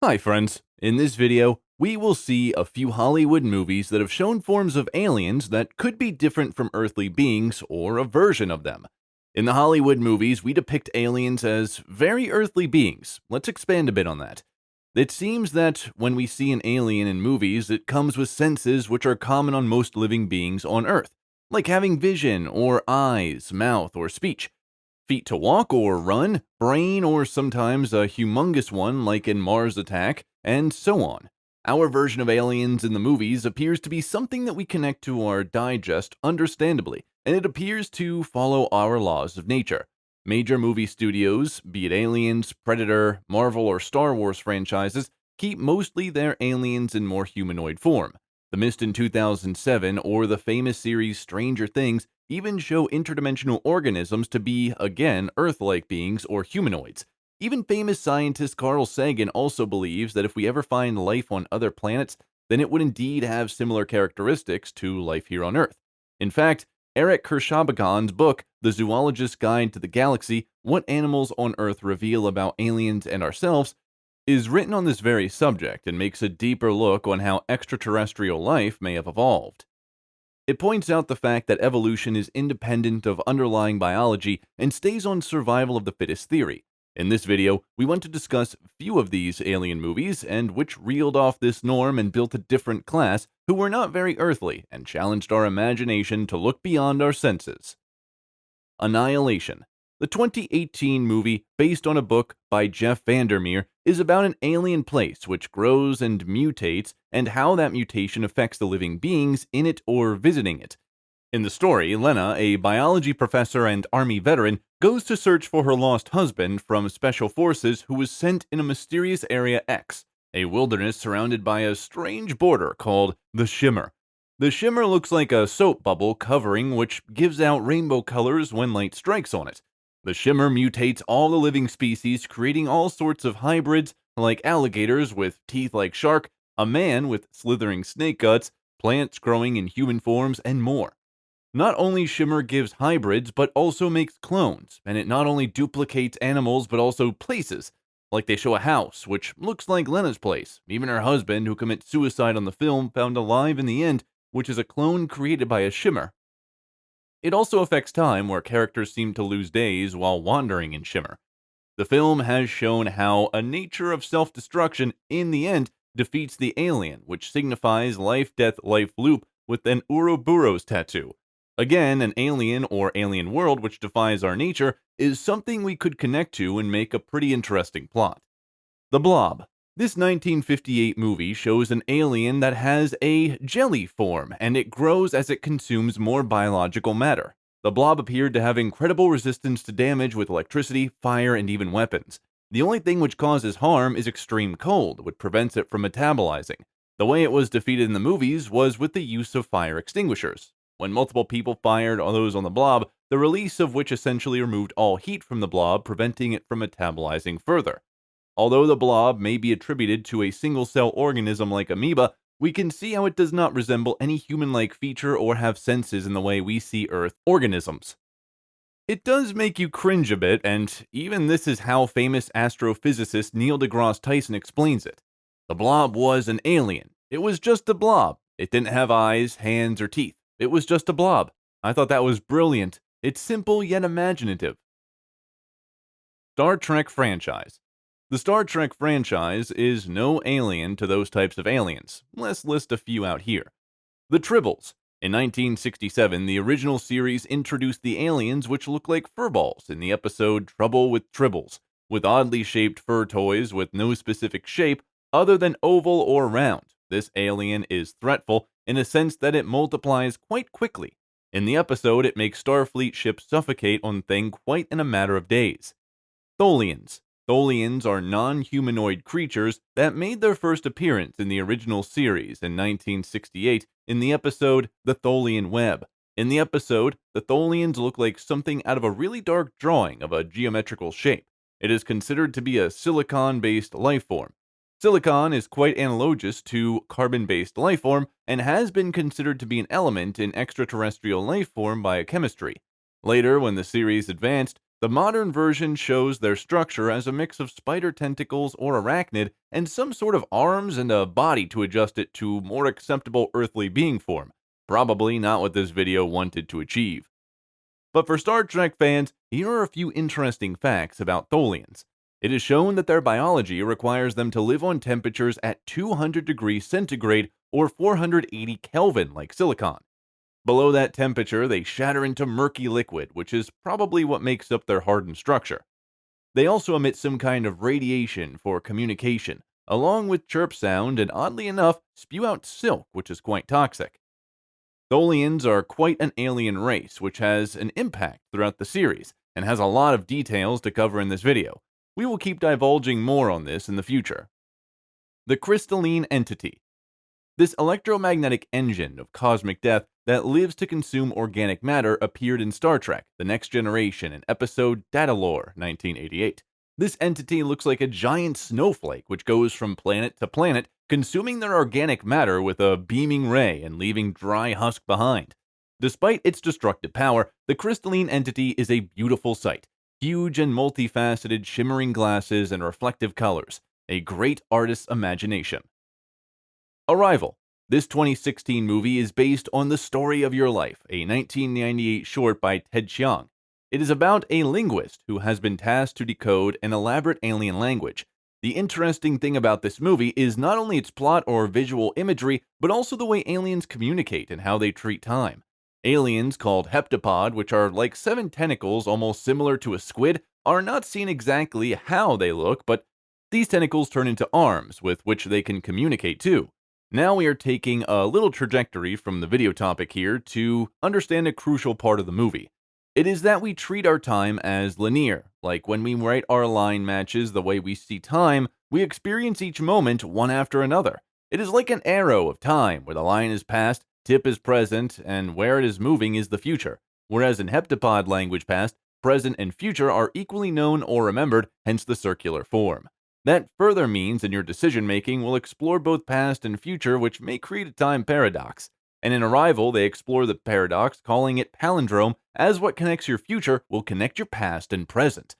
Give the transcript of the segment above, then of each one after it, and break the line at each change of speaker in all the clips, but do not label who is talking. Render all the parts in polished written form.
Hi friends, in this video, we will see a few Hollywood movies that have shown forms of aliens that could be different from earthly beings or a version of them. In the Hollywood movies, we depict aliens as very earthly beings. Let's expand a bit on that. It seems that when we see an alien in movies, it comes with senses which are common on most living beings on Earth, like having vision or eyes, mouth, or speech. Feet to walk or run, brain or sometimes a humongous one like in Mars Attack, and so on. Our version of aliens in the movies appears to be something that we connect to our digest understandably, and it appears to follow our laws of nature. Major movie studios, be it Aliens, Predator, Marvel, or Star Wars franchises, keep mostly their aliens in more humanoid form. The Mist in 2007 or the famous series Stranger Things even show interdimensional organisms to be, again, Earth-like beings or humanoids. Even famous scientist Carl Sagan also believes that if we ever find life on other planets, then it would indeed have similar characteristics to life here on Earth. In fact, Arik Kershanbaum's book, The Zoologist's Guide to the Galaxy, What Animals on Earth Reveal About Aliens and Ourselves, is written on this very subject and makes a deeper look on how extraterrestrial life may have evolved. It points out the fact that evolution is independent of underlying biology and stays on survival of the fittest theory. In this video, we want to discuss a few of these alien movies and which reeled off this norm and built a different class who were not very earthly and challenged our imagination to look beyond our senses. Annihilation. The 2018 movie, based on a book by Jeff Vandermeer, is about an alien place which grows and mutates and how that mutation affects the living beings in it or visiting it. In the story, Lena, a biology professor and army veteran, goes to search for her lost husband from special forces who was sent in a mysterious Area X, a wilderness surrounded by a strange border called the Shimmer. The Shimmer looks like a soap bubble covering which gives out rainbow colors when light strikes on it. The Shimmer mutates all the living species, creating all sorts of hybrids like alligators with teeth like shark, a man with slithering snake guts, plants growing in human forms, and more. Not only Shimmer gives hybrids, but also makes clones, and it not only duplicates animals but also places. Like they show a house, which looks like Lena's place. Even her husband, who commits suicide on the film, found alive in the end, which is a clone created by a Shimmer. It also affects time, where characters seem to lose days while wandering in Shimmer. The film has shown how a nature of self-destruction, in the end, defeats the alien, which signifies life-death-life loop with an Ouroboros tattoo. Again, an alien or alien world which defies our nature is something we could connect to and make a pretty interesting plot. The Blob. This 1958 movie shows an alien that has a jelly form, and it grows as it consumes more biological matter. The Blob appeared to have incredible resistance to damage with electricity, fire, and even weapons. The only thing which causes harm is extreme cold, which prevents it from metabolizing. The way it was defeated in the movies was with the use of fire extinguishers. When multiple people fired on those on the Blob, the release of which essentially removed all heat from the Blob, preventing it from metabolizing further. Although the Blob may be attributed to a single-cell organism like amoeba, we can see how it does not resemble any human-like feature or have senses in the way we see Earth organisms. It does make you cringe a bit, and even this is how famous astrophysicist Neil deGrasse Tyson explains it. The Blob was an alien. It was just a blob. It didn't have eyes, hands, or teeth. It was just a blob. I thought that was brilliant. It's simple yet imaginative. Star Trek franchise. The Star Trek franchise is no alien to those types of aliens. Let's list a few out here. The TRIBBLES. In 1967, the original series introduced the aliens which look like furballs in the episode Trouble with Tribbles, with oddly shaped fur toys with no specific shape other than oval or round. This alien is threatful in a sense that it multiplies quite quickly. In the episode, it makes Starfleet ships suffocate on thing quite in a matter of days. Tholians. Tholians are non-humanoid creatures that made their first appearance in the original series in 1968 in the episode The Tholian Web. In the episode, the Tholians look like something out of a really dark drawing of a geometrical shape. It is considered to be a silicon-based life form. Silicon is quite analogous to carbon-based life form and has been considered to be an element in extraterrestrial life form biochemistry. Later, when the series advanced, The modern version shows their structure as a mix of spider tentacles or arachnid and some sort of arms and a body to adjust it to more acceptable earthly being form. Probably not what this video wanted to achieve. But for Star Trek fans, here are a few interesting facts about Tholians. It is shown that their biology requires them to live on temperatures at 200 degrees centigrade or 480 Kelvin like silicon. Below that temperature, they shatter into murky liquid, which is probably what makes up their hardened structure. They also emit some kind of radiation for communication, along with chirp sound, and oddly enough, spew out silk, which is quite toxic. Tholians are quite an alien race, which has an impact throughout the series, and has a lot of details to cover in this video. We will keep divulging more on this in the future. The crystalline entity. This electromagnetic engine of cosmic death that lives to consume organic matter appeared in Star Trek: The Next Generation in episode Datalore, 1988. This entity looks like a giant snowflake which goes from planet to planet, consuming their organic matter with a beaming ray and leaving dry husk behind. Despite its destructive power, the crystalline entity is a beautiful sight. Huge and multifaceted shimmering glasses and reflective colors. A great artist's imagination. Arrival. This 2016 movie is based on The Story of Your Life, a 1998 short by Ted Chiang. It is about a linguist who has been tasked to decode an elaborate alien language. The interesting thing about this movie is not only its plot or visual imagery, but also the way aliens communicate and how they treat time. Aliens called heptapod, which are like 7 tentacles almost similar to a squid, are not seen exactly how they look, but these tentacles turn into arms with which they can communicate too. Now we are taking a little trajectory from the video topic here to understand a crucial part of the movie. It is that we treat our time as linear. Like when we write our line matches the way we see time, we experience each moment one after another. It is like an arrow of time where the line is past, tip is present, and where it is moving is the future. Whereas in heptapod language, past, present, and future are equally known or remembered, hence the circular form. That further means in your decision-making will explore both past and future, which may create a time paradox. And in Arrival, they explore the paradox, calling it palindrome, as what connects your future will connect your past and present.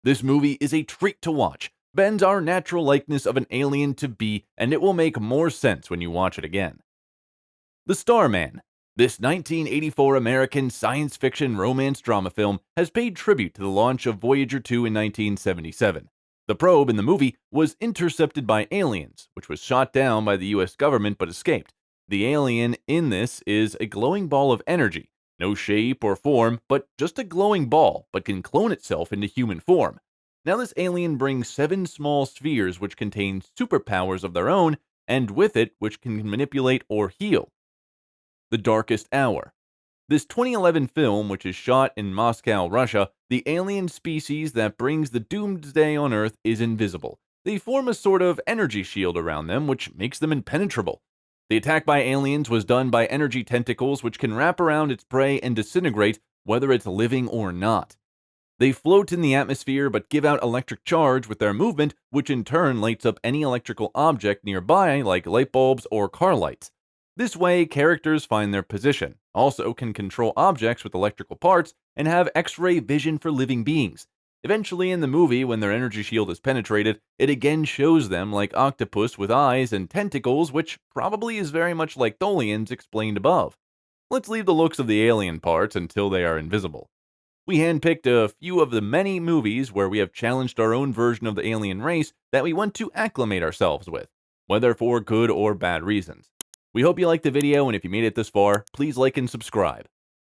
This movie is a treat to watch, bends our natural likeness of an alien to be, and it will make more sense when you watch it again. The Starman. This 1984 American science fiction romance drama film has paid tribute to the launch of Voyager 2 in 1977. The probe in the movie was intercepted by aliens, which was shot down by the US government but escaped. The alien in this is a glowing ball of energy, no shape or form, but just a glowing ball, but can clone itself into human form. Now this alien brings 7 small spheres which contain superpowers of their own, and with it which can manipulate or heal. The Darkest Hour. This 2011 film, which is shot in Moscow, Russia, the alien species that brings the doomsday on Earth is invisible. They form a sort of energy shield around them, which makes them impenetrable. The attack by aliens was done by energy tentacles which can wrap around its prey and disintegrate, whether it's living or not. They float in the atmosphere but give out electric charge with their movement, which in turn lights up any electrical object nearby, like light bulbs or car lights. This way, characters find their position, also can control objects with electrical parts, and have X-ray vision for living beings. Eventually in the movie, when their energy shield is penetrated, it again shows them like octopus with eyes and tentacles, which probably is very much like Tholians explained above. Let's leave the looks of the alien parts until they are invisible. We handpicked a few of the many movies where we have challenged our own version of the alien race that we want to acclimate ourselves with, whether for good or bad reasons. We hope you liked the video, and if you made it this far, please like and subscribe.